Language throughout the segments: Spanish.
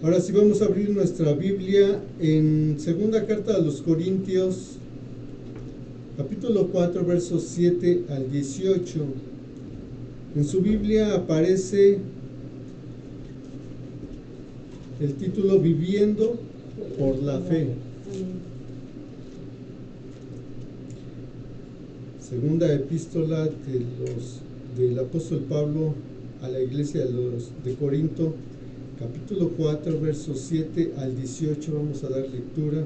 Ahora sí vamos a abrir nuestra Biblia en segunda carta a los Corintios, capítulo 4, versos 7 al 18. En su Biblia aparece el título Viviendo por la Fe. Segunda epístola del apóstol Pablo a la iglesia de Corinto, capítulo 4, versos 7 al 18. Vamos a dar lectura.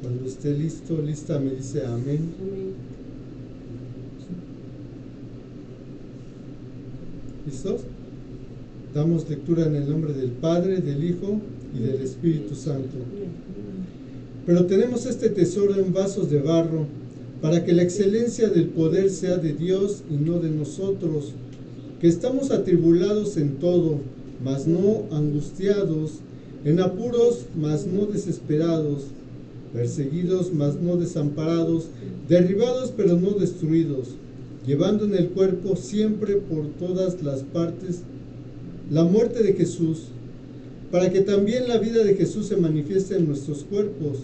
Cuando esté listo, lista, me dice amén. ¿Listos? Damos lectura en el nombre del Padre, del Hijo y del Espíritu Santo. Pero tenemos este tesoro en vasos de barro, para que la excelencia del poder sea de Dios y no de nosotros, que estamos atribulados en todo, mas no angustiados, en apuros, mas no desesperados, perseguidos, mas no desamparados, derribados, pero no destruidos, llevando en el cuerpo siempre por todas las partes la muerte de Jesús, para que también la vida de Jesús se manifieste en nuestros cuerpos.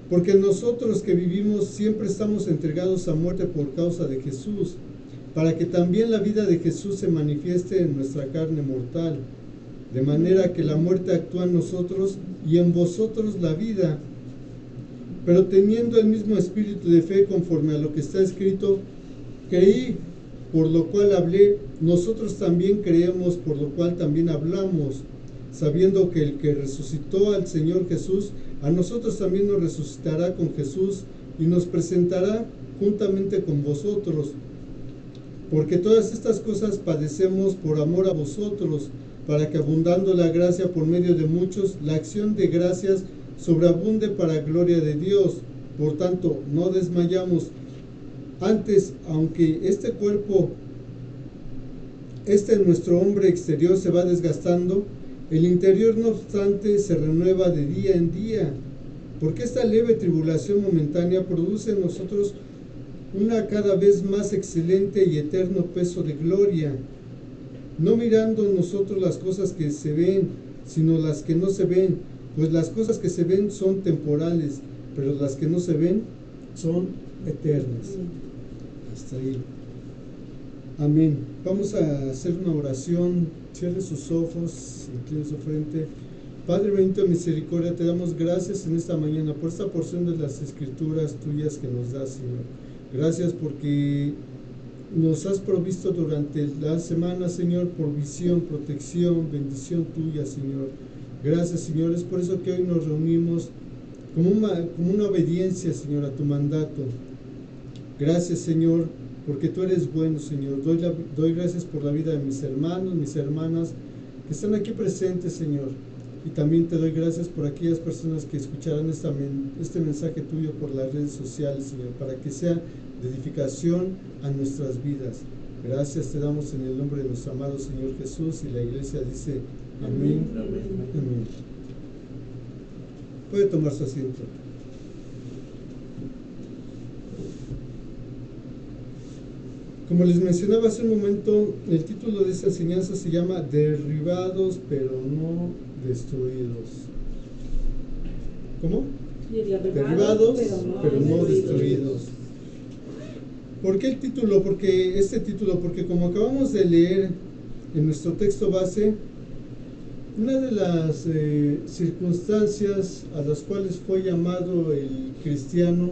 Porque nosotros que vivimos siempre estamos entregados a muerte por causa de Jesús, para que también la vida de Jesús se manifieste en nuestra carne mortal, de manera que la muerte actúa en nosotros y en vosotros la vida. Pero teniendo el mismo espíritu de fe conforme a lo que está escrito, creí, por lo cual hablé, nosotros también creemos, por lo cual también hablamos, sabiendo que el que resucitó al Señor Jesús, a nosotros también nos resucitará con Jesús y nos presentará juntamente con vosotros. Porque todas estas cosas padecemos por amor a vosotros, para que abundando la gracia por medio de muchos, la acción de gracias sobreabunde para gloria de Dios. Por tanto, no desmayamos. Antes, aunque nuestro hombre exterior se va desgastando, el interior no obstante se renueva de día en día, porque esta leve tribulación momentánea produce en nosotros una cada vez más excelente y eterno peso de gloria, no mirando nosotros las cosas que se ven, sino las que no se ven, pues las cosas que se ven son temporales, pero las que no se ven son eternas. Hasta ahí. Amén. Vamos a hacer una oración. Cierre sus ojos, incline su frente. Padre bendito, misericordia, te damos gracias en esta mañana por esta porción de las escrituras tuyas que nos das, Señor. Gracias porque nos has provisto durante la semana, Señor, por visión, protección, bendición tuya, Señor. Gracias, Señor. Es por eso que hoy nos reunimos como una obediencia, Señor, a tu mandato. Gracias, Señor, porque tú eres bueno, Señor. Doy gracias por la vida de mis hermanos, mis hermanas que están aquí presentes, Señor. Y también te doy gracias por aquellas personas que escucharán este mensaje tuyo por las redes sociales, Señor, para que sea de edificación a nuestras vidas. Gracias te damos en el nombre de nuestro amado Señor Jesús, y la iglesia dice amén. Amén. Puede tomar su asiento. Como les mencionaba hace un momento, el título de esta enseñanza se llama Derribados pero no destruidos. ¿Cómo? Derribados pero no destruidos. ¿Por qué el título? Porque como acabamos de leer en nuestro texto base, una de las circunstancias a las cuales fue llamado el cristiano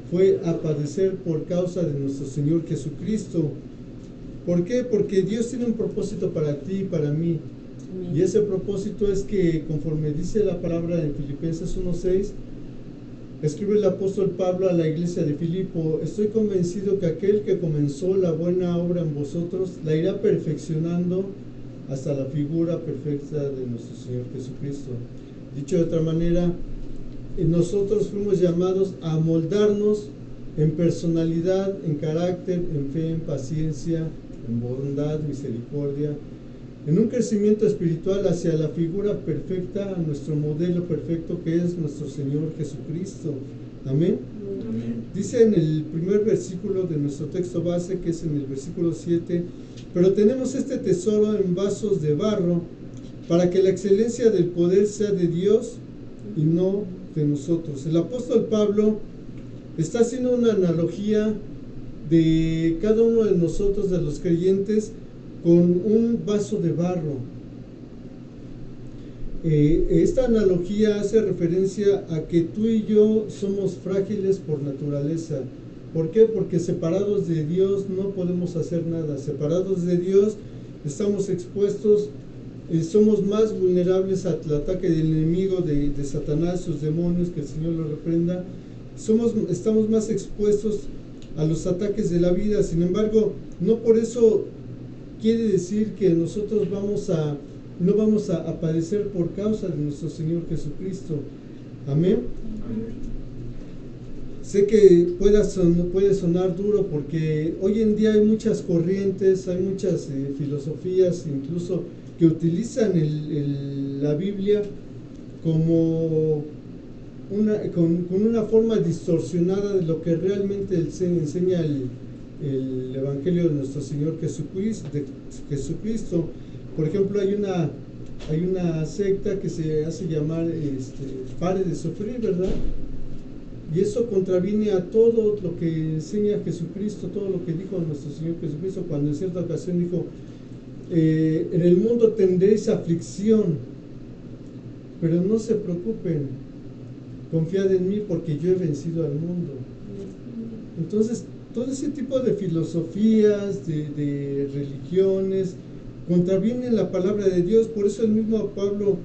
fue a padecer por causa de nuestro Señor Jesucristo. ¿Por qué? Porque Dios tiene un propósito para ti y para mí. Amén. Y ese propósito es que, conforme dice la palabra en Filipenses 1:6, escribe el apóstol Pablo a la iglesia de Filipo: estoy convencido que aquel que comenzó la buena obra en vosotros la irá perfeccionando hasta la figura perfecta de nuestro Señor Jesucristo. Dicho de otra manera, nosotros fuimos llamados a moldarnos en personalidad, en carácter, en fe, en paciencia, en bondad, misericordia, en un crecimiento espiritual hacia la figura perfecta, a nuestro modelo perfecto que es nuestro Señor Jesucristo. Amén. Amén. Dice en el primer versículo de nuestro texto base, que es en el versículo 7, pero tenemos este tesoro en vasos de barro, para que la excelencia del poder sea de Dios y no de nosotros. El apóstol Pablo está haciendo una analogía de cada uno de nosotros, de los creyentes, con un vaso de barro. Esta analogía hace referencia a que tú y yo somos frágiles por naturaleza. ¿Por qué? Porque separados de Dios no podemos hacer nada. Separados de Dios estamos expuestos, somos más vulnerables al ataque del enemigo, de Satanás, sus demonios, que el Señor lo reprenda. Estamos más expuestos a los ataques de la vida. Sin embargo, no por eso quiere decir que nosotros no vamos a padecer por causa de nuestro Señor Jesucristo. Amén. Sé que puede sonar duro, porque hoy en día hay muchas corrientes, hay muchas filosofías incluso que utilizan la Biblia como con una forma distorsionada de lo que realmente enseña el Evangelio de nuestro Señor Jesucristo. Por ejemplo, hay una secta que se hace llamar Pare de Sufrir, ¿verdad? Y eso contraviene a todo lo que enseña Jesucristo, todo lo que dijo nuestro Señor Jesucristo, cuando en cierta ocasión dijo: en el mundo tendréis aflicción, pero no se preocupen, confiad en mí porque yo he vencido al mundo. Entonces, todo ese tipo de filosofías, de religiones, contravienen la palabra de Dios. Por eso el mismo Pablo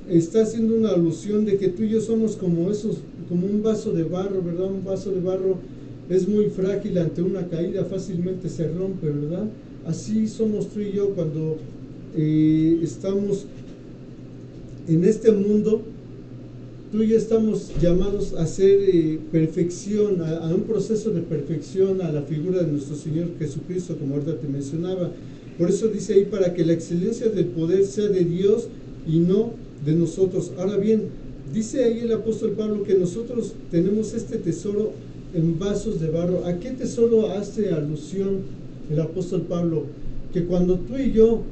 está haciendo una alusión de que tú y yo somos como un vaso de barro, ¿verdad? Un vaso de barro es muy frágil, ante una caída fácilmente se rompe, ¿verdad? Así somos tú y yo cuando estamos en este mundo. Tú y yo estamos llamados a hacer perfección, a un proceso de perfección, a la figura de nuestro Señor Jesucristo, como ahorita te mencionaba. Por eso dice ahí, para que la excelencia del poder sea de Dios y no de nosotros. Ahora bien, dice ahí el apóstol Pablo que nosotros tenemos este tesoro en vasos de barro. ¿A qué tesoro hace alusión el apóstol Pablo? Que cuando tú y yo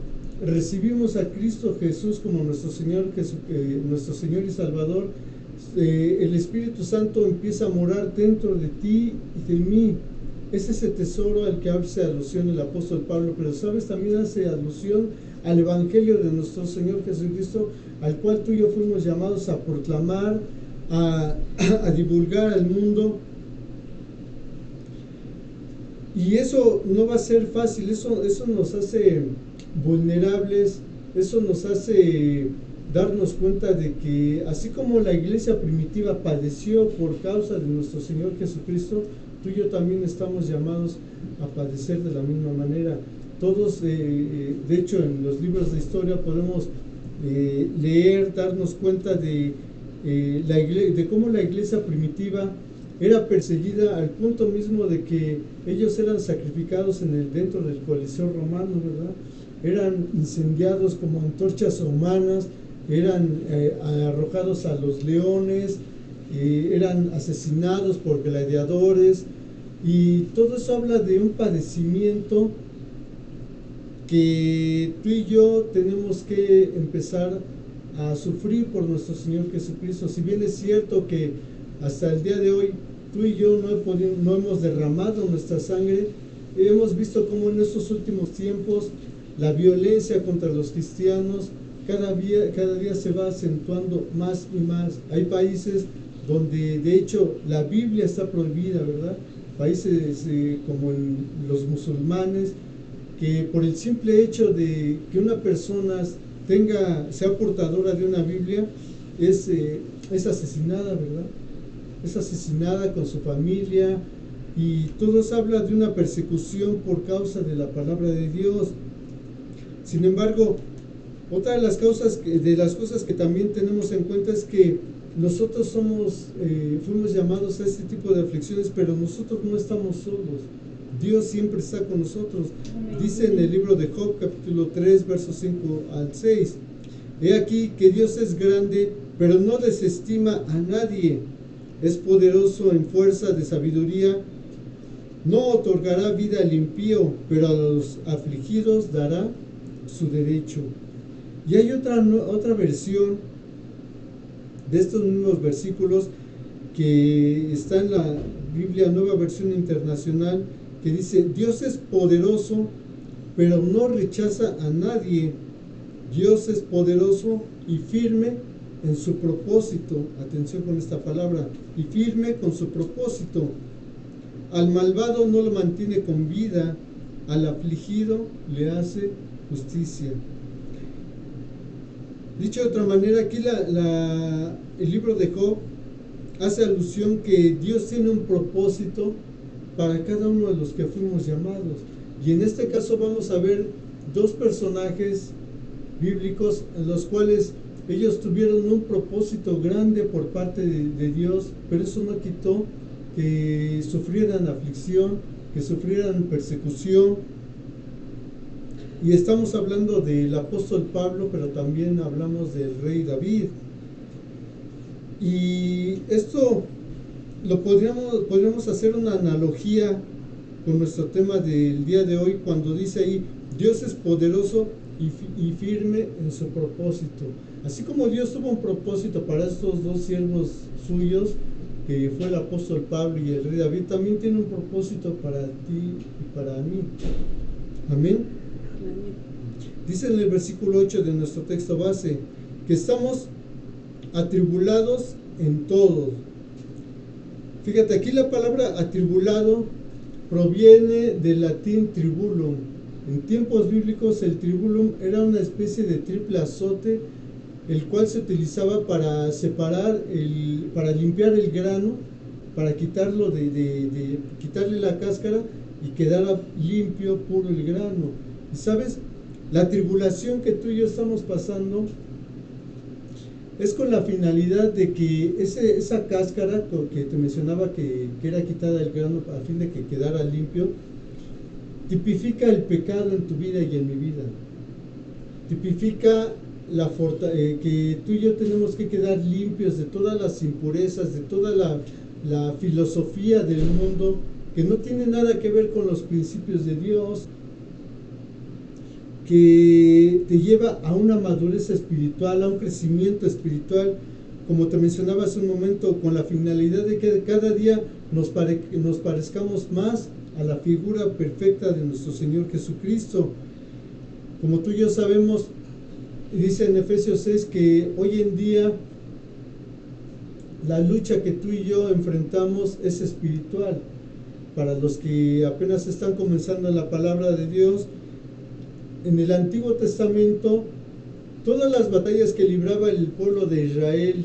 recibimos a Cristo Jesús como nuestro Señor y Salvador, el Espíritu Santo empieza a morar dentro de ti y de mí. Es ese tesoro al que hace alusión el apóstol Pablo, pero sabes, también hace alusión al Evangelio de nuestro Señor Jesucristo, al cual tú y yo fuimos llamados a proclamar, a divulgar al mundo. Y eso no va a ser fácil, eso nos hace vulnerables, eso nos hace darnos cuenta de que así como la iglesia primitiva padeció por causa de nuestro Señor Jesucristo, tú y yo también estamos llamados a padecer de la misma manera. Todos, de hecho, en los libros de historia podemos leer, darnos cuenta de cómo la iglesia primitiva era perseguida al punto mismo de que ellos eran sacrificados dentro del Coliseo romano, ¿verdad? Eran incendiados como antorchas humanas, eran arrojados a los leones, eran asesinados por gladiadores, y todo eso habla de un padecimiento que tú y yo tenemos que empezar a sufrir por nuestro Señor Jesucristo. Si bien es cierto que hasta el día de hoy tú y yo no hemos derramado nuestra sangre, hemos visto cómo en estos últimos tiempos la violencia contra los cristianos cada día se va acentuando más y más. Hay países donde de hecho la Biblia está prohibida, ¿verdad? Países como los musulmanes, que por el simple hecho de que una persona sea portadora de una Biblia, es asesinada, ¿verdad? Es asesinada con su familia, y todo eso habla de una persecución por causa de la palabra de Dios. Sin embargo, otra de las cosas que también tenemos en cuenta es que nosotros fuimos llamados a este tipo de aflicciones, pero nosotros no estamos solos. Dios siempre está con nosotros. Dice en el libro de Job, capítulo 3, versos 5 al 6: He aquí que Dios es grande, pero no desestima a nadie. Es poderoso en fuerza de sabiduría. No otorgará vida al impío, pero a los afligidos dará su derecho. Y hay otra versión de estos mismos versículos que está en la Biblia Nueva Versión Internacional, que dice: Dios es poderoso, pero no rechaza a nadie. Dios es poderoso y firme en su propósito. Atención con esta palabra: y firme con su propósito. Al malvado no lo mantiene con vida, al afligido le hace justicia. Dicho de otra manera, aquí el libro de Job hace alusión que Dios tiene un propósito para cada uno de los que fuimos llamados. Y en este caso vamos a ver dos personajes bíblicos en los cuales ellos tuvieron un propósito grande por parte de Dios, pero eso no quitó que sufrieran aflicción, que sufrieran persecución. Y estamos hablando del apóstol Pablo, pero también hablamos del rey David. Y esto lo podríamos hacer una analogía con nuestro tema del día de hoy, cuando dice ahí: Dios es poderoso y firme en su propósito. Así como Dios tuvo un propósito para estos dos siervos suyos, que fue el apóstol Pablo y el rey David, también tiene un propósito para ti y para mí. Amén. Dice en el versículo 8 de nuestro texto base que estamos atribulados en todo. Fíjate, aquí la palabra atribulado proviene del latín tribulum. En tiempos bíblicos el tribulum era una especie de triple azote, el cual se utilizaba para separar, para limpiar el grano, para quitarlo quitarle la cáscara y quedara limpio, puro el grano. Y sabes, la tribulación que tú y yo estamos pasando es con la finalidad de que esa cáscara que te mencionaba que era quitada del grano a fin de que quedara limpio, tipifica el pecado en tu vida y en mi vida. Tipifica que tú y yo tenemos que quedar limpios de todas las impurezas, de toda la filosofía del mundo que no tiene nada que ver con los principios de Dios, que te lleva a una madurez espiritual, a un crecimiento espiritual, como te mencionaba hace un momento, con la finalidad de que cada día nos parezcamos más a la figura perfecta de nuestro Señor Jesucristo. Como tú y yo sabemos, dice en Efesios 6 que hoy en día la lucha que tú y yo enfrentamos es espiritual. Para los que apenas están comenzando en la palabra de Dios, en el Antiguo Testamento, todas las batallas que libraba el pueblo de Israel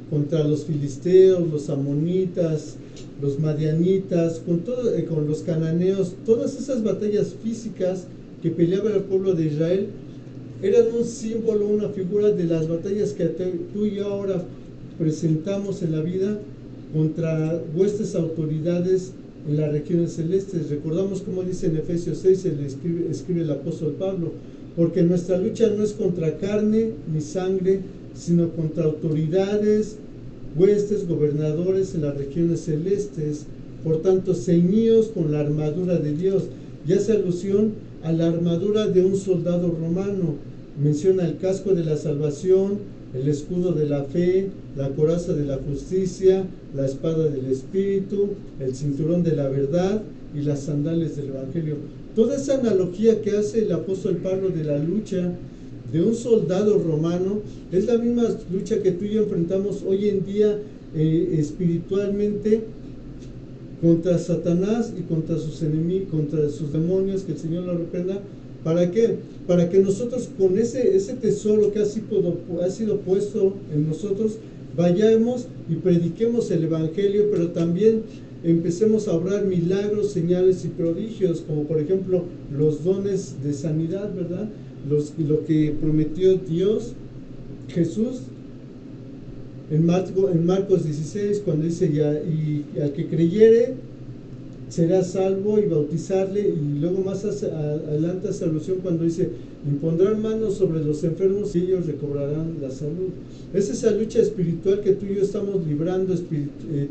contra los filisteos, los amonitas, los madianitas, con los cananeos, todas esas batallas físicas que peleaba el pueblo de Israel eran un símbolo, una figura de las batallas que tú y yo ahora presentamos en la vida contra huestes autoridades en las regiones celestes. Recordamos como dice en Efesios 6, escribe el apóstol Pablo: porque nuestra lucha no es contra carne ni sangre, sino contra autoridades, huestes, gobernadores en las regiones celestes. Por tanto, ceñíos con la armadura de Dios. Y hace alusión a la armadura de un soldado romano. Menciona el casco de la salvación, el escudo de la fe, la coraza de la justicia, la espada del Espíritu, el cinturón de la verdad y las sandalias del Evangelio. Toda esa analogía que hace el apóstol Pablo de la lucha de un soldado romano es la misma lucha que tú y yo enfrentamos hoy en día espiritualmente contra Satanás y contra sus enemigos, contra sus demonios, que el Señor lo reprenda. ¿Para qué? Para que nosotros con ese tesoro que ha sido puesto en nosotros, vayamos y prediquemos el Evangelio, pero también empecemos a obrar milagros, señales y prodigios, como por ejemplo los dones de sanidad, ¿verdad? Lo que prometió Dios, Jesús, en Marcos 16, cuando dice: y al que creyere será salvo, y bautizarle. Y luego más adelante hace alusión cuando dice: impondrán manos sobre los enfermos y ellos recobrarán la salud. Es esa lucha espiritual que tú y yo estamos librando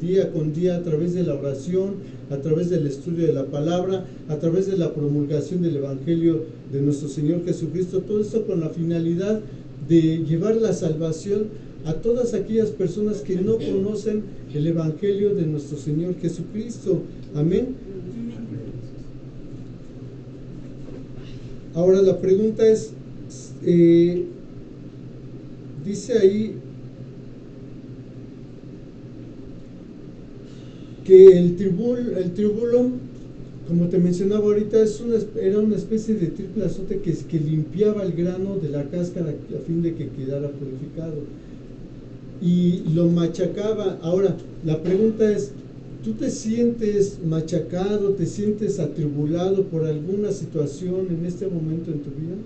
día con día, a través de la oración, a través del estudio de la palabra, a través de la promulgación del Evangelio de nuestro Señor Jesucristo. Todo esto con la finalidad de llevar la salvación a todas aquellas personas que no conocen el Evangelio de nuestro Señor Jesucristo. Amén. Ahora la pregunta es, dice ahí que el tribulum, como te mencionaba ahorita, era una especie de triple azote que limpiaba el grano de la cáscara a fin de que quedara purificado y lo machacaba. Ahora la pregunta es, ¿tú te sientes machacado, te sientes atribulado por alguna situación en este momento en tu vida?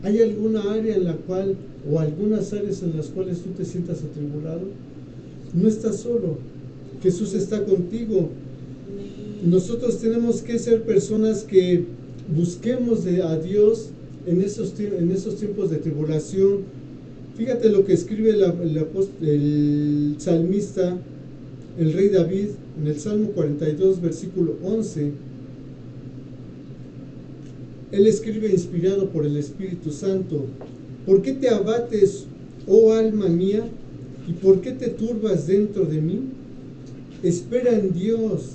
¿Hay alguna área en la cual, o algunas áreas en las cuales tú te sientas atribulado? No estás solo, Jesús está contigo. Nosotros tenemos que ser personas que busquemos a Dios en esos tiempos de tribulación. Fíjate lo que escribe el salmista, el rey David, en el Salmo 42, versículo 11. Él escribe inspirado por el Espíritu Santo: ¿por qué te abates, oh alma mía? ¿Y por qué te turbas dentro de mí? Espera en Dios,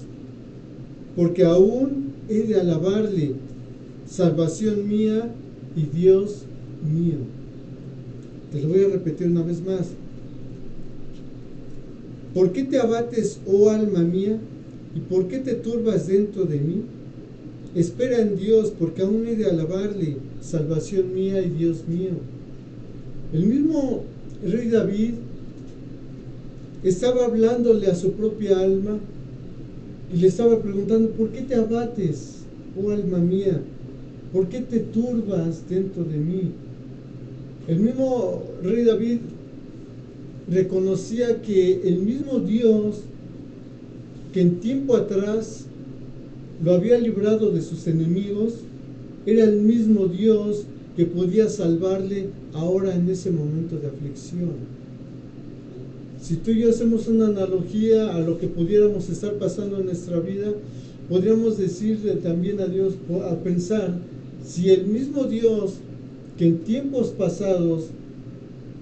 porque aún he de alabarle, salvación mía y Dios mío. Te lo voy a repetir una vez más. ¿Por qué te abates, oh alma mía? ¿Y por qué te turbas dentro de mí? Espera en Dios, porque aún he de alabarle, salvación mía y Dios mío. El mismo rey David estaba hablándole a su propia alma y le estaba preguntando: ¿por qué te abates, oh alma mía? ¿Por qué te turbas dentro de mí? El mismo rey David reconocía que el mismo Dios que en tiempo atrás lo había librado de sus enemigos era el mismo Dios que podía salvarle ahora en ese momento de aflicción. Si tú y yo hacemos una analogía a lo que pudiéramos estar pasando en nuestra vida, podríamos decirle también a Dios, a pensar, si el mismo Dios que en tiempos pasados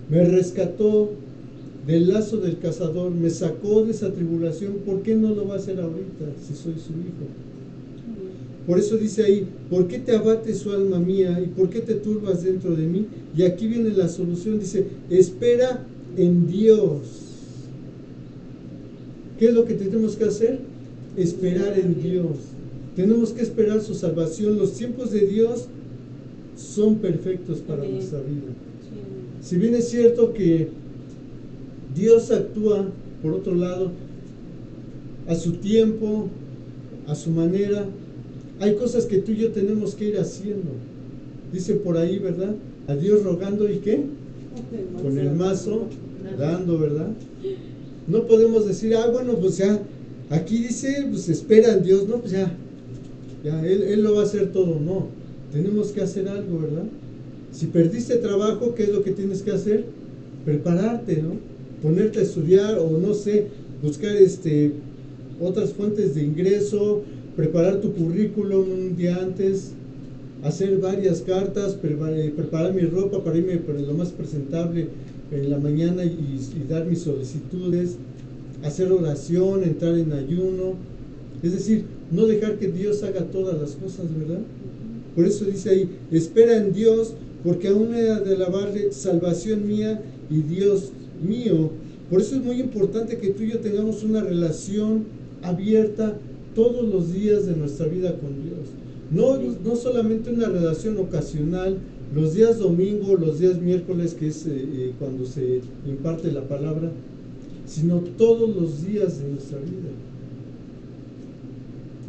me rescató del lazo del cazador, me sacó de esa tribulación, ¿por qué no lo va a hacer ahorita si soy su hijo? Por eso dice ahí: ¿por qué te abates, oh alma mía? ¿Y por qué te turbas dentro de mí? Y aquí viene la solución, dice: espera en Dios. ¿Qué es lo que tenemos que hacer? Esperar en Dios. Tenemos que esperar su salvación. Los tiempos de Dios son perfectos para nuestra vida. Si bien es cierto que Dios actúa, por otro lado, a su tiempo, a su manera, hay cosas que tú y yo tenemos que ir haciendo. Dice por ahí, ¿verdad? A Dios rogando, ¿y qué? Con el mazo dando, ¿verdad? No podemos decir, bueno, pues ya, aquí dice, pues espera en Dios, no, pues ya Él lo va a hacer todo. No, tenemos que hacer algo, ¿verdad? Si perdiste trabajo, ¿qué es lo que tienes que hacer? Prepararte, ¿no? Ponerte a estudiar, o no sé, buscar otras fuentes de ingreso, preparar tu currículum un día antes, hacer varias cartas, preparar mi ropa para irme lo más presentable en la mañana y dar mis solicitudes, hacer oración, entrar en ayuno. Es decir, no dejar que Dios haga todas las cosas, ¿verdad? Por eso dice ahí: espera en Dios, porque aún he de alabarle, salvación mía y Dios mío. Por eso es muy importante que tú y yo tengamos una relación abierta todos los días de nuestra vida con Dios. No solamente una relación ocasional, los días domingo, los días miércoles, que es cuando se imparte la palabra, sino todos los días de nuestra vida.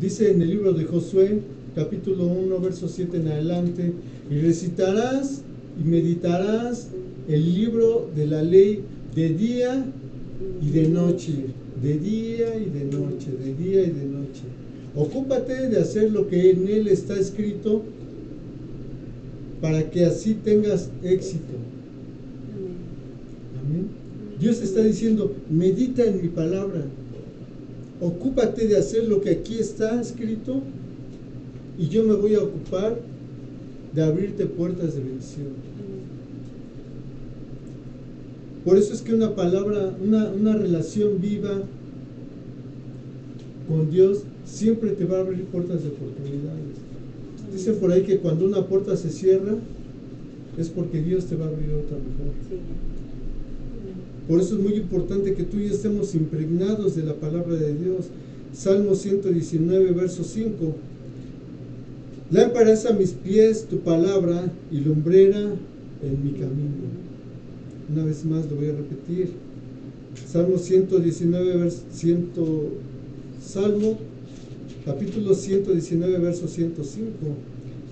Dice en el libro de Josué, capítulo 1, verso 7 en adelante: y recitarás y meditarás el libro de la ley de día y de noche, de día y de noche, de día y de noche. Ocúpate de hacer lo que en él está escrito, para que así tengas éxito. Amén. Dios está diciendo: medita en mi palabra, ocúpate de hacer lo que aquí está escrito, y yo me voy a ocupar de abrirte puertas de bendición. Por eso es que una palabra, una relación viva con Dios siempre te va a abrir puertas de oportunidades. Dicen por ahí que cuando una puerta se cierra es porque Dios te va a abrir otra mejor. Por eso es muy importante que tú y yo estemos impregnados de la palabra de Dios. Salmo 119, verso 5. Lámpara es a mis pies tu palabra y lumbrera en mi camino. Una vez más lo voy a repetir. Salmo 119, Salmo capítulo 119, verso 105.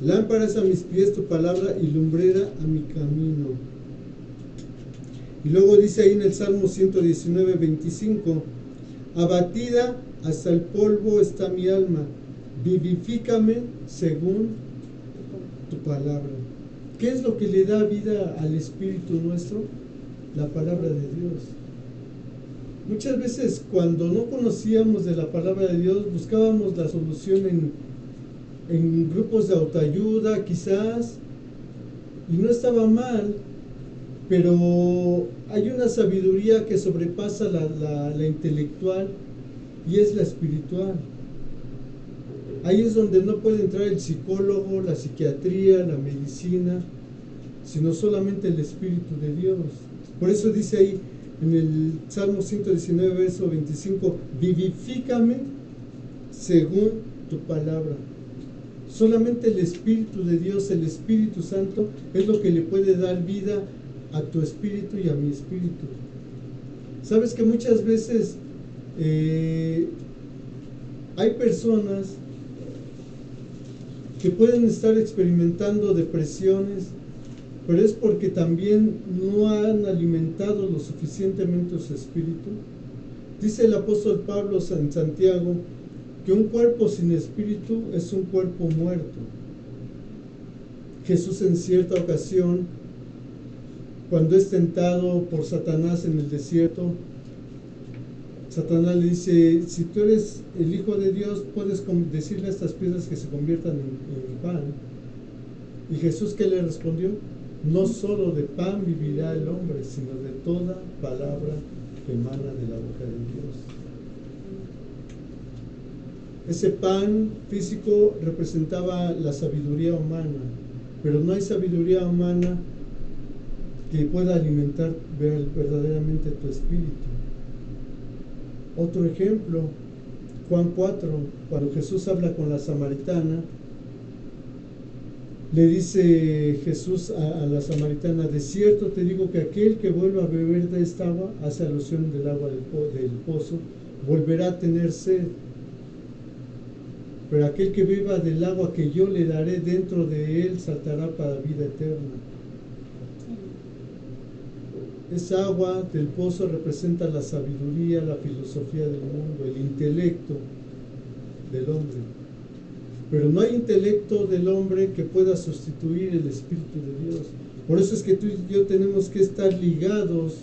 Lámpara es a mis pies tu palabra y lumbrera a mi camino. Y luego dice ahí en el Salmo 119, 25. Abatida hasta el polvo está mi alma, vivifícame según tu palabra. ¿Qué es lo que le da vida al espíritu nuestro? La palabra de Dios. Muchas veces cuando no conocíamos de la palabra de Dios, buscábamos la solución en grupos de autoayuda quizás, y no estaba mal, pero hay una sabiduría que sobrepasa la intelectual y es la espiritual. Ahí es donde no puede entrar el psicólogo, la psiquiatría, la medicina, sino solamente el Espíritu de Dios. Por eso dice ahí en el Salmo 119, verso 25, vivifícame según tu palabra. Solamente el Espíritu de Dios, el Espíritu Santo, es lo que le puede dar vida a tu espíritu y a mi espíritu. Sabes que muchas veces hay personas que pueden estar experimentando depresiones, pero es porque también no han alimentado lo suficientemente su espíritu. Dice el apóstol Pablo en Santiago que un cuerpo sin espíritu es un cuerpo muerto. Jesús en cierta ocasión, cuando es tentado por Satanás en el desierto, Satanás le dice: si tú eres el Hijo de Dios, puedes decirle a estas piedras que se conviertan en pan. ¿Y Jesús qué le respondió? No solo de pan vivirá el hombre, sino de toda palabra que emana de la boca de Dios. Ese pan físico representaba la sabiduría humana, pero no hay sabiduría humana que pueda alimentar verdaderamente tu espíritu. Otro ejemplo, Juan 4, cuando Jesús habla con la samaritana, le dice Jesús a la samaritana: de cierto te digo que aquel que vuelva a beber de esta agua, hace alusión del agua del pozo, volverá a tener sed. Pero aquel que beba del agua que yo le daré, dentro de él saltará para vida eterna. Esa agua del pozo representa la sabiduría, la filosofía del mundo, el intelecto del hombre. Pero no hay intelecto del hombre que pueda sustituir el Espíritu de Dios. Por eso es que tú y yo tenemos que estar ligados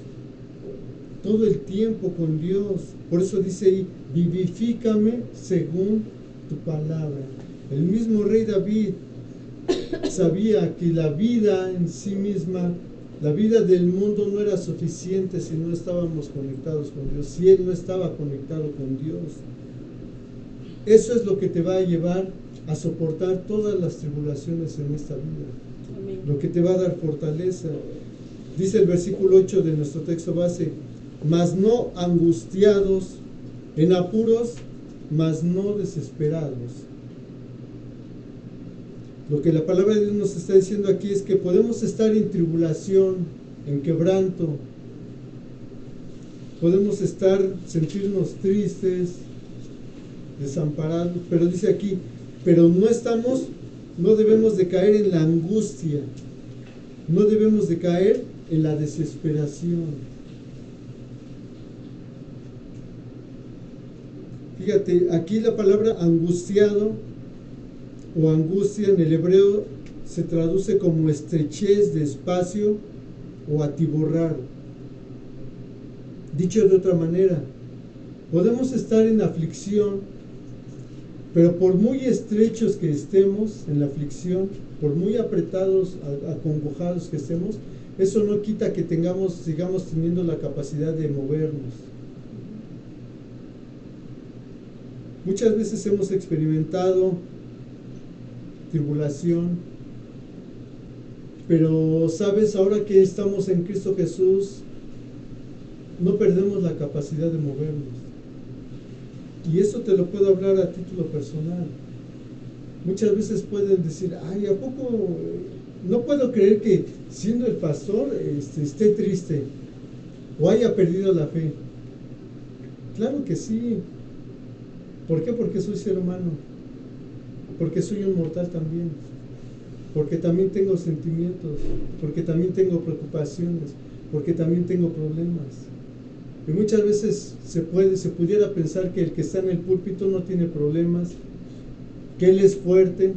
todo el tiempo con Dios. Por eso dice ahí: vivifícame según tu palabra. El mismo rey David sabía que la vida en sí misma, la vida del mundo, no era suficiente si no estábamos conectados con Dios, si él no estaba conectado con Dios. Eso es lo que te va a llevar a soportar todas las tribulaciones en esta vida. Amén. Lo que te va a dar fortaleza. Dice el versículo 8 de nuestro texto base: mas no angustiados, en apuros, mas no desesperados. Lo que la palabra de Dios nos está diciendo aquí es que podemos estar en tribulación, en quebranto, podemos sentirnos tristes, desamparados, pero dice aquí: pero no debemos de caer en la angustia, no debemos de caer en la desesperación. Fíjate, aquí la palabra angustiado o angustia en el hebreo se traduce como estrechez de espacio o atiborrar. Dicho de otra manera, podemos estar en aflicción, pero por muy estrechos que estemos en la aflicción, por muy apretados, acongojados que estemos, eso no quita que sigamos teniendo la capacidad de movernos. Muchas veces hemos experimentado tribulación, pero sabes, ahora que estamos en Cristo Jesús, no perdemos la capacidad de movernos. Y eso te lo puedo hablar a título personal. Muchas veces pueden decir, ay, ¿a poco? No puedo creer que siendo el pastor esté triste o haya perdido la fe. Claro que sí. ¿Por qué? Porque soy ser humano. Porque soy un mortal también. Porque también tengo sentimientos. Porque también tengo preocupaciones. Porque también tengo problemas. Y muchas veces se pudiera pensar que el que está en el púlpito no tiene problemas, que él es fuerte,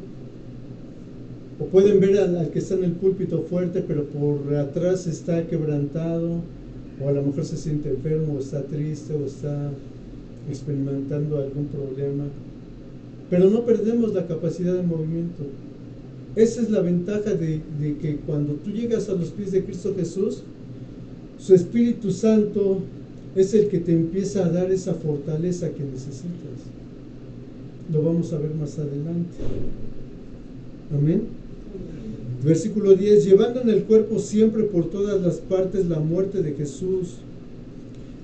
o pueden ver al que está en el púlpito fuerte, pero por atrás está quebrantado, o a lo mejor se siente enfermo, o está triste, o está experimentando algún problema, pero no perdemos la capacidad de movimiento. Esa es la ventaja de que cuando tú llegas a los pies de Cristo Jesús, su Espíritu Santo es el que te empieza a dar esa fortaleza que necesitas. Lo vamos a ver más adelante. Amén. Versículo 10: llevando en el cuerpo siempre por todas las partes la muerte de Jesús,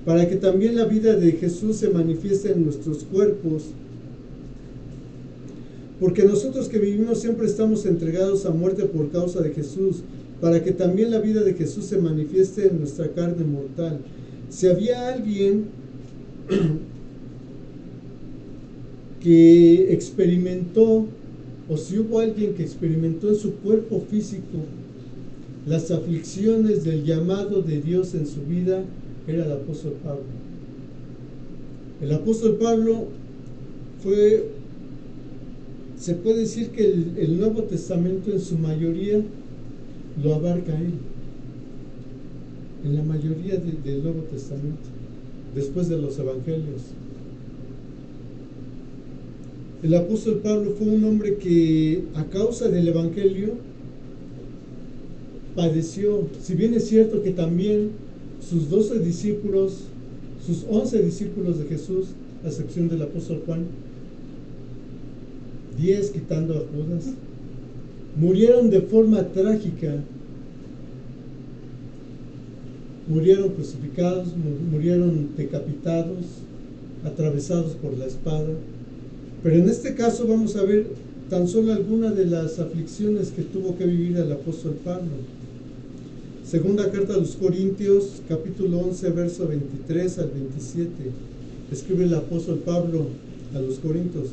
para que también la vida de Jesús se manifieste en nuestros cuerpos. Porque nosotros que vivimos siempre estamos entregados a muerte por causa de Jesús, para que también la vida de Jesús se manifieste en nuestra carne mortal. Si había alguien que experimentó, o si hubo alguien que experimentó en su cuerpo físico las aflicciones del llamado de Dios en su vida, era el apóstol Pablo. El apóstol Pablo se puede decir que el Nuevo Testamento en su mayoría lo abarca él. En la mayoría del Nuevo Testamento, después de los Evangelios. El apóstol Pablo fue un hombre que a causa del Evangelio padeció. Si bien es cierto que también sus 12 discípulos, sus 11 discípulos de Jesús, a excepción del apóstol Juan, 10 quitando a Judas, murieron de forma trágica. Murieron crucificados, murieron decapitados, atravesados por la espada. Pero en este caso vamos a ver tan solo algunas de las aflicciones que tuvo que vivir el apóstol Pablo. Segunda carta a los Corintios, capítulo 11, verso 23 al 27. Escribe el apóstol Pablo a los Corintios: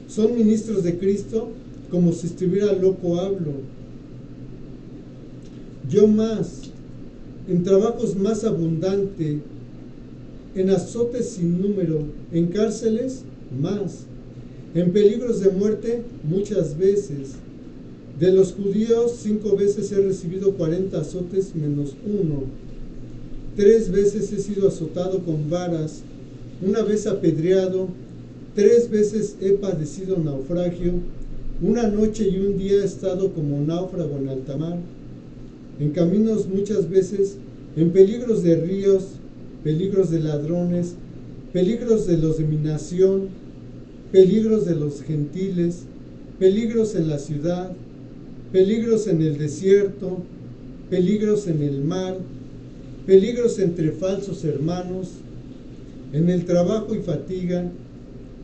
son ministros de Cristo, como si estuviera loco hablo. Yo más, en trabajos más abundante, en azotes sin número, en cárceles más, en peligros de muerte muchas veces. De los judíos 5 veces he recibido 40 azotes menos 1. 3 veces he sido azotado con varas, 1 vez apedreado, 3 veces he padecido naufragio, 1 noche y 1 día he estado como náufrago en alta mar, en caminos muchas veces, en peligros de ríos, peligros de ladrones, peligros de los de mi nación, peligros de los gentiles, peligros en la ciudad, peligros en el desierto, peligros en el mar, peligros entre falsos hermanos, en el trabajo y fatiga,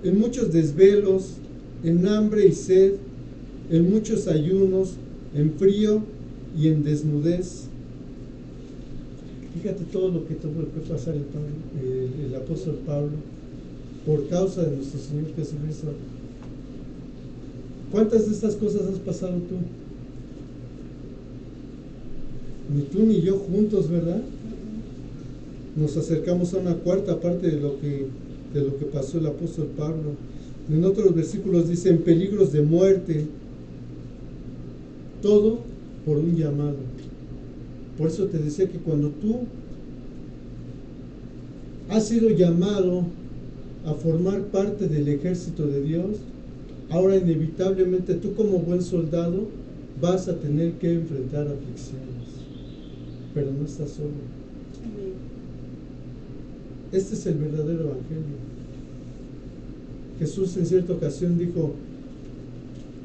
en muchos desvelos, en hambre y sed, en muchos ayunos, en frío y en desnudez. Fíjate todo lo que tuvo que pasar el apóstol Pablo por causa de nuestro Señor Jesucristo. ¿Cuántas de estas cosas has pasado tú? Ni tú ni yo juntos, ¿verdad? Nos acercamos a una cuarta parte de lo que pasó el apóstol Pablo. En otros versículos dice: en peligros de muerte, todo por un llamado. Por eso te decía que cuando tú has sido llamado a formar parte del ejército de Dios, ahora inevitablemente tú como buen soldado vas a tener que enfrentar aflicciones. pero no estás solo. Amén. Este es el verdadero evangelio. Jesús en cierta ocasión dijo: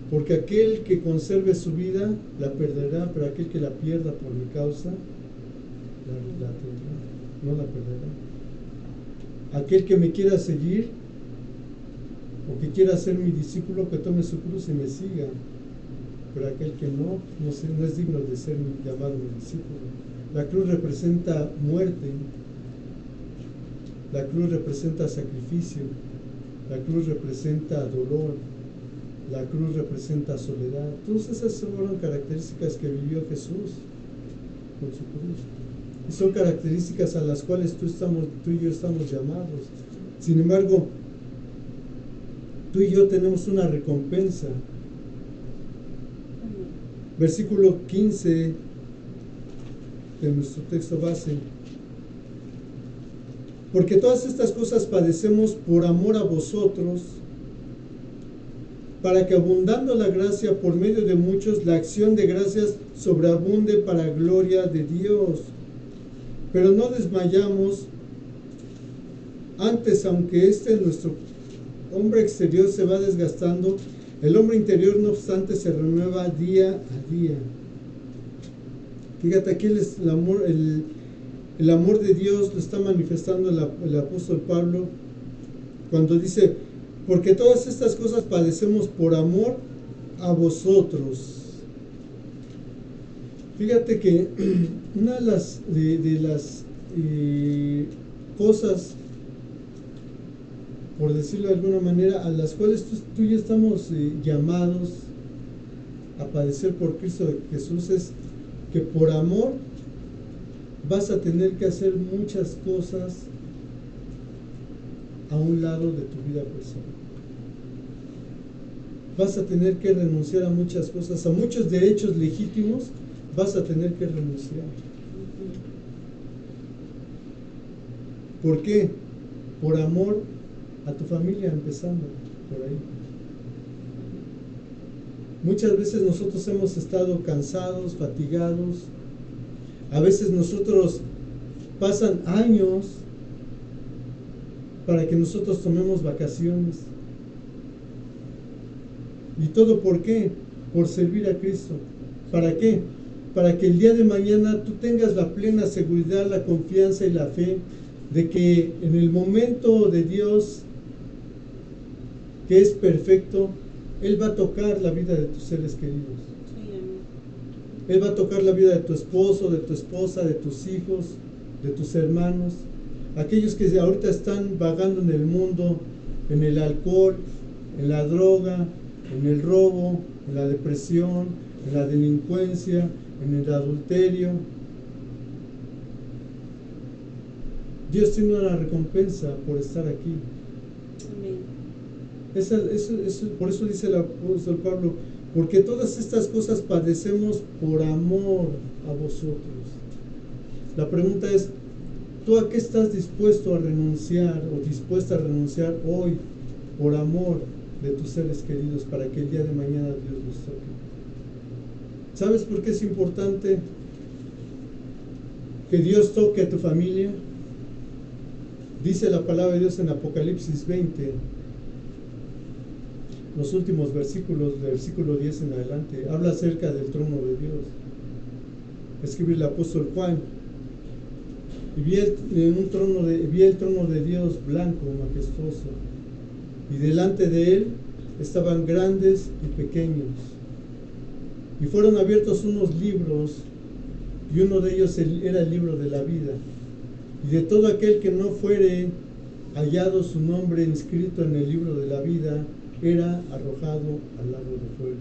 porque aquel que conserve su vida la perderá, pero aquel que la pierda por mi causa la tendrá, no la perderá. Aquel que me quiera seguir o que quiera ser mi discípulo, que tome su cruz y me siga, pero aquel que no es digno de ser llamado mi discípulo. La cruz representa muerte, la cruz representa sacrificio, la cruz representa dolor, la cruz representa soledad. Todas esas fueron características que vivió Jesús con su cruz, y son características a las cuales tú y yo estamos llamados. Sin embargo, tú y yo tenemos una recompensa. Versículo 15 de nuestro texto base: porque todas estas cosas padecemos por amor a vosotros, para que abundando la gracia por medio de muchos, la acción de gracias sobreabunde para gloria de Dios. Pero no desmayamos, antes, aunque nuestro hombre exterior se va desgastando, el hombre interior no obstante se renueva día a día. Fíjate, aquí el amor de Dios lo está manifestando el apóstol Pablo cuando dice: porque todas estas cosas padecemos por amor a vosotros. Fíjate que una de las cosas, por decirlo de alguna manera, a las cuales tú y yo estamos llamados a padecer por Cristo Jesús, es que por amor vas a tener que hacer muchas cosas a un lado de tu vida personal. Vas a tener que renunciar a muchas cosas, a muchos derechos legítimos vas a tener que renunciar. ¿Por qué? Por amor a tu familia, empezando por ahí. Muchas veces nosotros hemos estado cansados, fatigados. A veces nosotros pasan años para que nosotros tomemos vacaciones. ¿Y todo por qué? Por servir a Cristo. ¿Para qué? Para que el día de mañana tú tengas la plena seguridad, la confianza y la fe de que en el momento de Dios, que es perfecto, Él va a tocar la vida de tus seres queridos. Él va a tocar la vida de tu esposo, de tu esposa, de tus hijos, de tus hermanos, aquellos que ahorita están vagando en el mundo, en el alcohol, en la droga, en el robo, en la depresión, en la delincuencia, en el adulterio. Dios tiene una recompensa por estar aquí. Por eso dice el apóstol Pablo: porque todas estas cosas padecemos por amor a vosotros. La pregunta es: ¿tú a qué estás dispuesto a renunciar o dispuesta a renunciar hoy por amor de tus seres queridos, para que el día de mañana Dios los toque? ¿Sabes por qué es importante que Dios toque a tu familia? Dice la palabra de Dios en Apocalipsis 20, los últimos versículos, del versículo 10 en adelante, habla acerca del trono de Dios. Escribe el apóstol Juan: y vi el trono de Dios blanco, majestuoso, y delante de él estaban grandes y pequeños, y fueron abiertos unos libros, y uno de ellos era el libro de la vida, y de todo aquel que no fuere hallado su nombre inscrito en el libro de la vida, era arrojado al lago de fuego.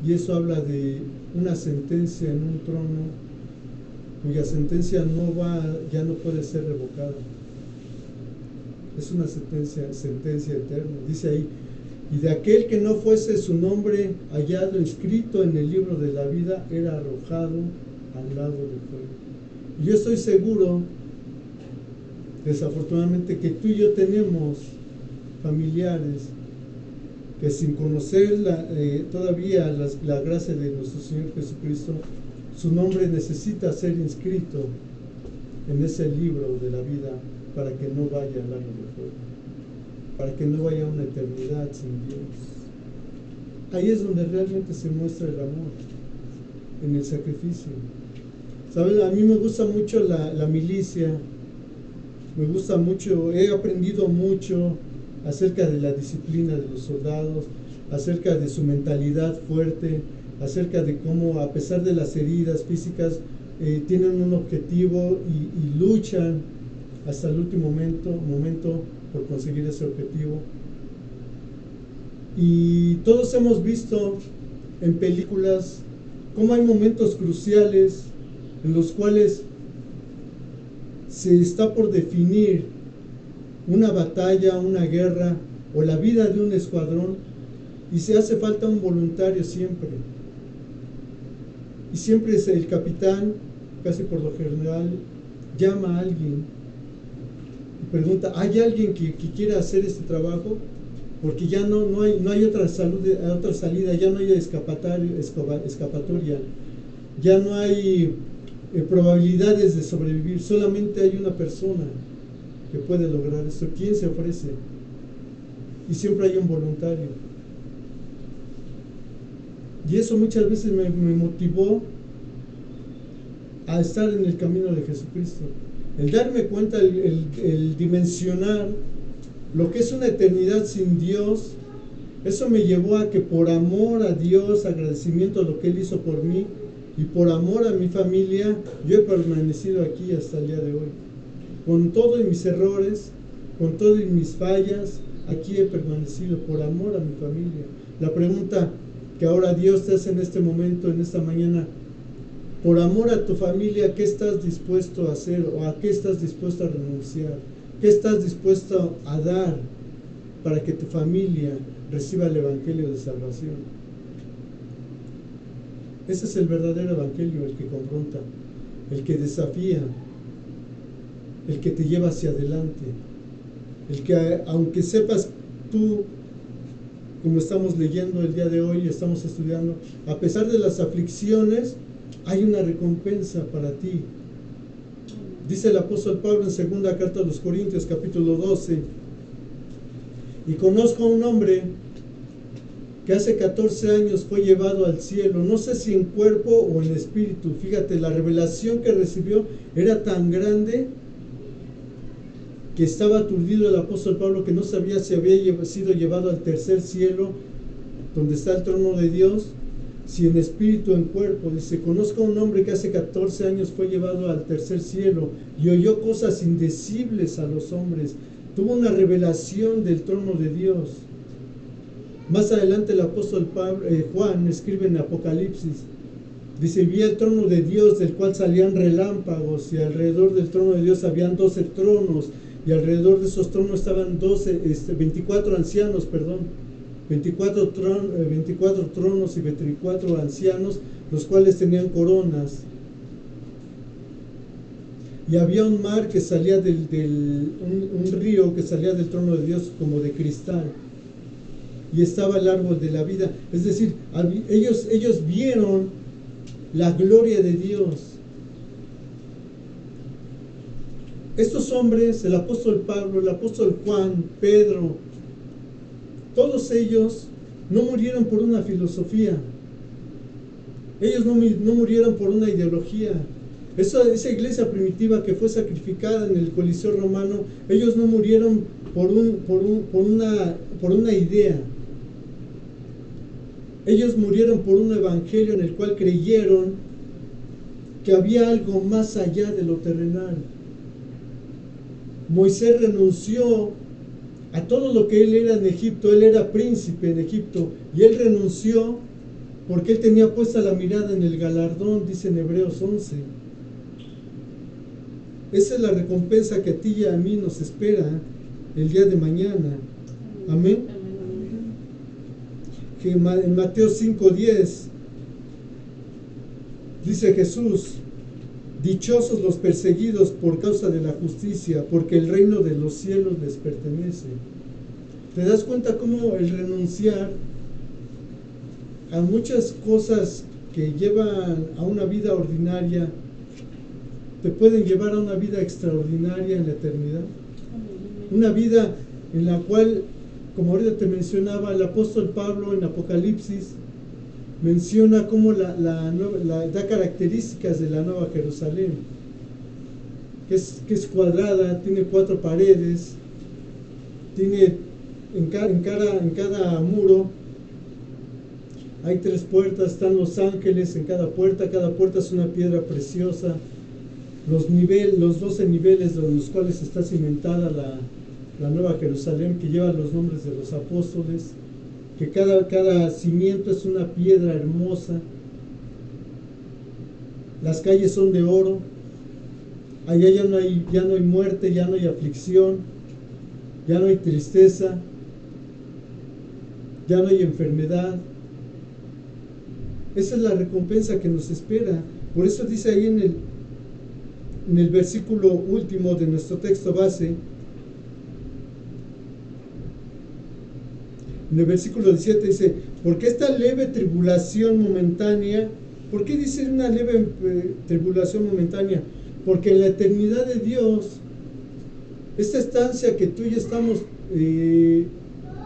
Y eso habla de una sentencia en un trono, cuya sentencia ya no puede ser revocada. Es una sentencia eterna. Dice ahí: y de aquel que no fuese su nombre hallado inscrito en el libro de la vida, era arrojado al lago de fuego. Y yo estoy seguro, desafortunadamente, que tú y yo tenemos familiares que sin conocer todavía la gracia de nuestro Señor Jesucristo, su nombre necesita ser inscrito en ese libro de la vida para que no vaya al lago de fuego, para que no vaya a una eternidad sin Dios. Ahí es donde realmente se muestra el amor, en el sacrificio. ¿Saben? A mí me gusta mucho la milicia, me gusta mucho, he aprendido mucho acerca de la disciplina de los soldados, acerca de su mentalidad fuerte, acerca de cómo a pesar de las heridas físicas tienen un objetivo y luchan hasta el último momento por conseguir ese objetivo. Y todos hemos visto en películas cómo hay momentos cruciales en los cuales se está por definir una batalla, una guerra o la vida de un escuadrón, y se hace falta un voluntario siempre. Y siempre es el capitán, casi por lo general, llama a alguien y pregunta: ¿hay alguien que quiera hacer este trabajo? Porque ya no hay otra salida, ya no hay escapatoria, ya no hay probabilidades de sobrevivir, solamente hay una persona que puede lograr esto. ¿Quién se ofrece? Y siempre hay un voluntario. Y eso muchas veces me motivó a estar en el camino de Jesucristo. El darme cuenta, el dimensionar lo que es una eternidad sin Dios, eso me llevó a que por amor a Dios, agradecimiento a lo que Él hizo por mí y por amor a mi familia, yo he permanecido aquí hasta el día de hoy. Con todos mis errores, con todas mis fallas, aquí he permanecido por amor a mi familia. La pregunta que ahora Dios te hace en este momento, en esta mañana: por amor a tu familia, ¿qué estás dispuesto a hacer o a qué estás dispuesto a renunciar? ¿Qué estás dispuesto a dar para que tu familia reciba el Evangelio de salvación? Ese es el verdadero Evangelio, el que confronta, el que desafía, el que te lleva hacia adelante, el que aunque sepas tú, como estamos leyendo el día de hoy, estamos estudiando, a pesar de las aflicciones, hay una recompensa para ti. Dice el apóstol Pablo en segunda carta a los Corintios, capítulo 12: y conozco a un hombre que hace 14 años fue llevado al cielo, no sé si en cuerpo o en espíritu. Fíjate, la revelación que recibió era tan grande que estaba aturdido el apóstol Pablo, que no sabía si había sido llevado al tercer cielo, donde está el trono de Dios, si en espíritu o en cuerpo. Dice: conozco a un hombre que hace 14 años fue llevado al tercer cielo y oyó cosas indecibles a los hombres. Tuvo una revelación del trono de Dios. Más adelante el apóstol Juan escribe en Apocalipsis, dice: vi el trono de Dios, del cual salían relámpagos, y alrededor del trono de Dios habían 12 tronos, y alrededor de esos tronos estaban 24 ancianos, 24 tronos y 24 ancianos, los cuales tenían coronas. Y había un mar que salía un río que salía del trono de Dios como de cristal. Y estaba el árbol de la vida. Es decir, ellos vieron la gloria de Dios. Estos hombres, el apóstol Pablo, el apóstol Juan, Pedro, todos ellos no murieron por una filosofía. Ellos no murieron por una ideología. Esa iglesia primitiva que fue sacrificada en el Coliseo romano, ellos no murieron por una idea. Ellos murieron por un evangelio en el cual creyeron que había algo más allá de lo terrenal. Moisés renunció a todo lo que él era en Egipto. Él era príncipe en Egipto, y él renunció porque él tenía puesta la mirada en el galardón, dice en Hebreos 11. Esa es la recompensa que a ti y a mí nos espera el día de mañana. Amén. Que en Mateo 5:10 dice Jesús: dichosos los perseguidos por causa de la justicia, porque el reino de los cielos les pertenece. te das cuenta cómo el renunciar a muchas cosas que llevan a una vida ordinaria te pueden llevar a una vida extraordinaria en la eternidad. Una vida en la cual, como ahorita te mencionaba, el apóstol Pablo en Apocalipsis menciona cómo da características de la Nueva Jerusalén, que es cuadrada, tiene 4 paredes, tiene en cada muro hay 3 puertas, están los ángeles en cada puerta es una piedra preciosa. Los 12 niveles de los cuales está cimentada la Nueva Jerusalén, que lleva los nombres de los apóstoles, que cada cimiento es una piedra hermosa. Las calles son de oro. Allá ya no hay muerte, ya no hay aflicción, ya no hay tristeza, ya no hay enfermedad. Esa es la recompensa que nos espera. Por eso dice ahí en el versículo último de nuestro texto base, en el versículo 17 dice, porque esta leve tribulación momentánea, ¿por qué dice una leve tribulación momentánea? Porque en la eternidad de Dios, esta estancia que tú y yo estamos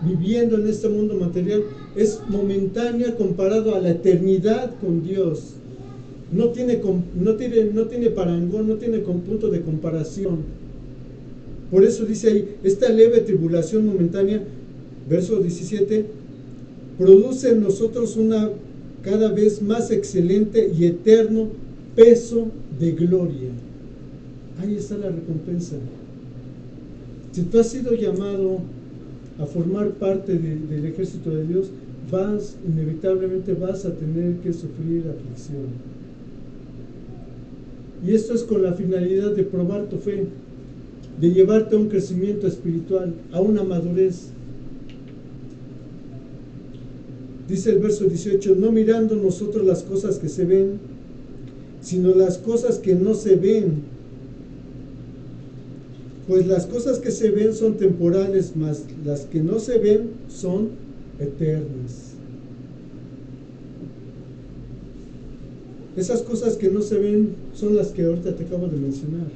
viviendo en este mundo material, es momentánea comparado a la eternidad con Dios. No tiene parangón, no tiene punto de comparación. Por eso dice ahí, esta leve tribulación momentánea, verso 17, produce en nosotros una cada vez más excelente y eterno peso de gloria. Ahí está la recompensa. Si tú has sido llamado a formar parte del ejército de Dios, inevitablemente vas a tener que sufrir aflicción. Y esto es con la finalidad de probar tu fe, de llevarte a un crecimiento espiritual, a una madurez. Dice el verso 18, no mirando nosotros las cosas que se ven, sino las cosas que no se ven. Pues las cosas que se ven son temporales, mas las que no se ven son eternas. Esas cosas que no se ven son las que ahorita te acabo de mencionar.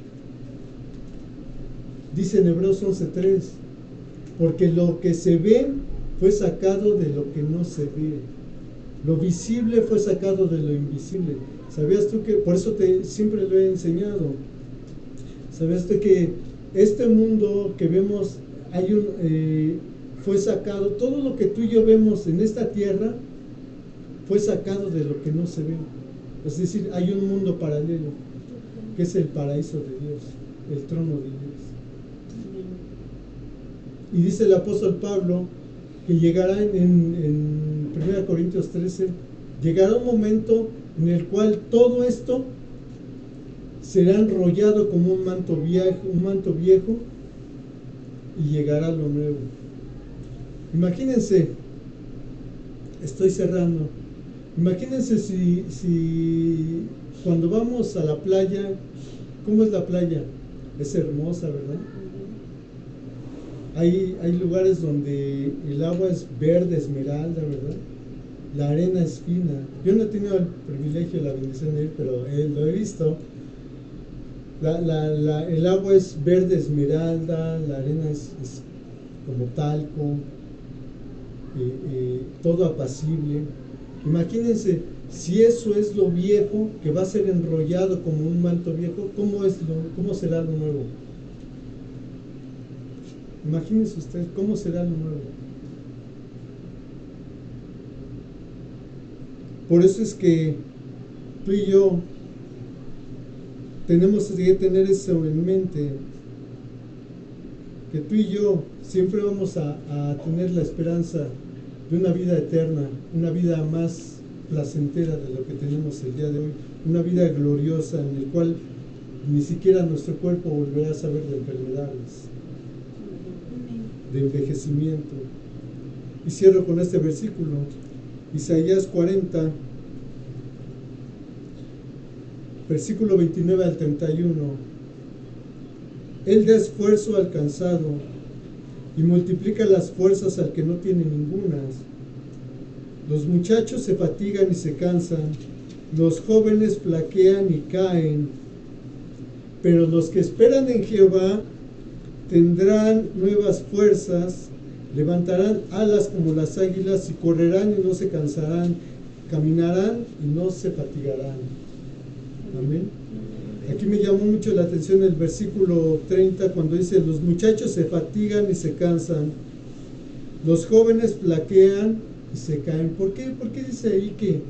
Dice en Hebreos 11:3, porque lo que se ve fue sacado de lo que no se ve. Lo visible fue sacado de lo invisible. ¿Sabías tú que, por eso siempre lo he enseñado, ¿sabías tú que este mundo que vemos fue sacado, todo lo que tú y yo vemos en esta tierra fue sacado de lo que no se ve? Es decir, hay un mundo paralelo, que es el paraíso de Dios, el trono de Dios. Y dice el apóstol Pablo que llegará en 1 Corintios 13, llegará un momento en el cual todo esto será enrollado como un manto viejo y llegará lo nuevo. Imagínense, estoy cerrando. Imagínense si cuando vamos a la playa, ¿cómo es la playa? Es hermosa, ¿verdad? Hay lugares donde el agua es verde, esmeralda, ¿verdad? La arena es fina. Yo no he tenido el privilegio, la bendición de ir, pero lo he visto. El agua es verde, esmeralda, la arena es como talco, todo apacible. Imagínense, si eso es lo viejo, que va a ser enrollado como un manto viejo, ¿cómo será lo nuevo? Imagínense ustedes, ¿cómo será lo nuevo? Por eso es que tú y yo tenemos que tener eso en mente, que tú y yo siempre vamos a tener la esperanza de una vida eterna, una vida más placentera de lo que tenemos el día de hoy, una vida gloriosa en el cual ni siquiera nuestro cuerpo volverá a saber de enfermedades, de envejecimiento. Y cierro con este versículo, Isaías 40, versículo 29 al 31. Él da esfuerzo al cansado y multiplica las fuerzas al que no tiene ningunas. Los muchachos se fatigan y se cansan, los jóvenes flaquean y caen, pero los que esperan en Jehová tendrán nuevas fuerzas, levantarán alas como las águilas y correrán y no se cansarán, caminarán y no se fatigarán. Amén. Aquí me llamó mucho la atención el versículo 30 cuando dice: los muchachos se fatigan y se cansan, los jóvenes flaquean y se caen. ¿Por qué? ¿Por qué dice ahí que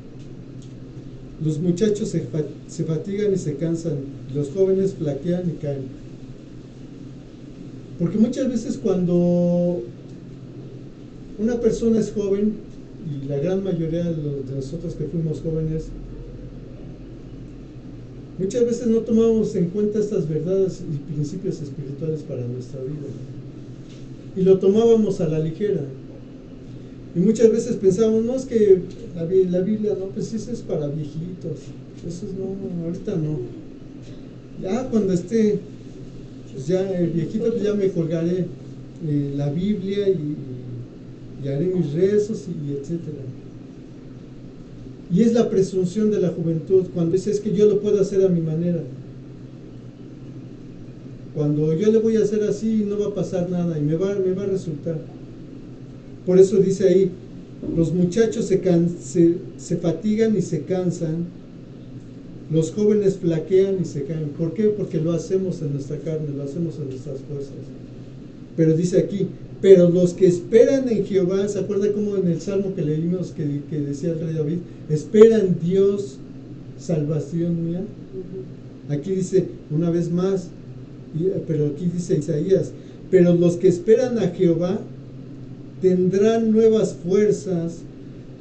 los muchachos se fatigan y se cansan, los jóvenes flaquean y caen? Porque muchas veces cuando una persona es joven, y la gran mayoría de nosotros que fuimos jóvenes, muchas veces no tomamos en cuenta estas verdades y principios espirituales para nuestra vida, y lo tomábamos a la ligera, y muchas veces pensábamos: no, es que la Biblia, no, pues eso es para viejitos, eso no, ahorita no, ya cuando esté pues ya viejito, pues ya me colgaré la Biblia y haré mis rezos y etcétera. Y es la presunción de la juventud cuando dice: es que yo lo puedo hacer a mi manera, cuando yo le voy a hacer así no va a pasar nada y me va a resultar. Por eso dice ahí: los muchachos se fatigan y se cansan, los jóvenes flaquean y se caen. ¿Por qué? Porque lo hacemos en nuestra carne, lo hacemos en nuestras fuerzas. Pero dice aquí: pero los que esperan en Jehová, ¿se acuerda cómo en el Salmo que leímos que decía el rey David? Espera en Dios, salvación mía. Aquí dice una vez más, pero aquí dice Isaías: pero los que esperan a Jehová tendrán nuevas fuerzas,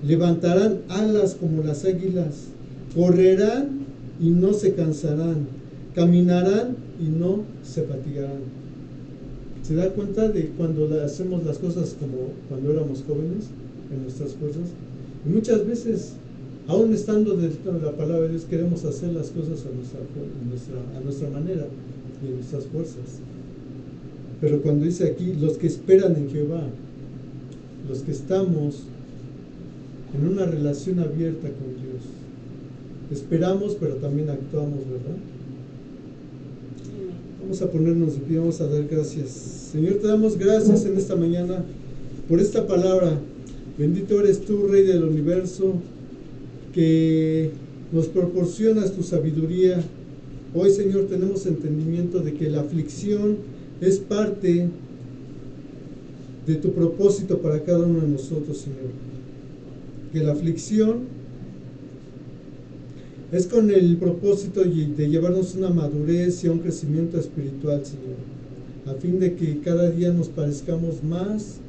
levantarán alas como las águilas, correrán y no se cansarán, caminarán y no se fatigarán. ¿Se da cuenta de cuando hacemos las cosas como cuando éramos jóvenes, en nuestras fuerzas? Y muchas veces, aún estando dentro de la palabra de Dios, queremos hacer las cosas a nuestra manera y en nuestras fuerzas. Pero cuando dice aquí: los que esperan en Jehová, los que estamos en una relación abierta con Dios, esperamos pero también actuamos, ¿verdad? Vamos a ponernos de pie, vamos a dar gracias. Señor, te damos gracias en esta mañana por esta palabra. Bendito eres tú, Rey del universo, que nos proporcionas tu sabiduría. Hoy, Señor, tenemos entendimiento de que la aflicción es parte de tu propósito para cada uno de nosotros, Señor. Que la aflicción es con el propósito de llevarnos una madurez y a un crecimiento espiritual, Señor, a fin de que cada día nos parezcamos más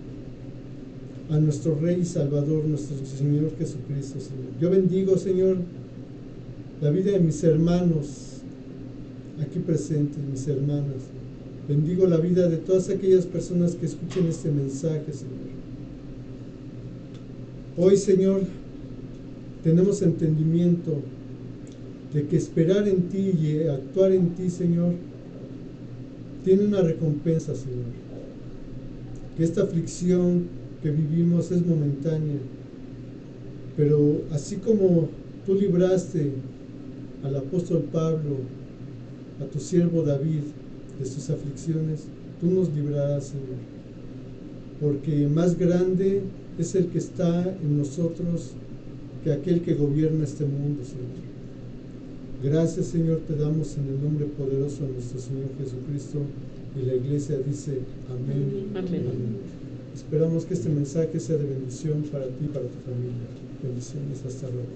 a nuestro Rey y Salvador, nuestro Señor Jesucristo, Señor. Yo bendigo, Señor, la vida de mis hermanos aquí presentes, mis hermanas. Bendigo la vida de todas aquellas personas que escuchen este mensaje, Señor. Hoy, Señor, tenemos entendimiento de que esperar en ti y actuar en ti, Señor, tiene una recompensa, Señor. Que esta aflicción que vivimos es momentánea, pero así como tú libraste al apóstol Pablo, a tu siervo David, de sus aflicciones, tú nos librarás, Señor, porque más grande es el que está en nosotros que aquel que gobierna este mundo, Señor. Gracias, Señor, te damos en el nombre poderoso de nuestro Señor Jesucristo, y la iglesia dice amén. Amén. Amén. Esperamos que este mensaje sea de bendición para ti y para tu familia. Bendiciones, hasta luego.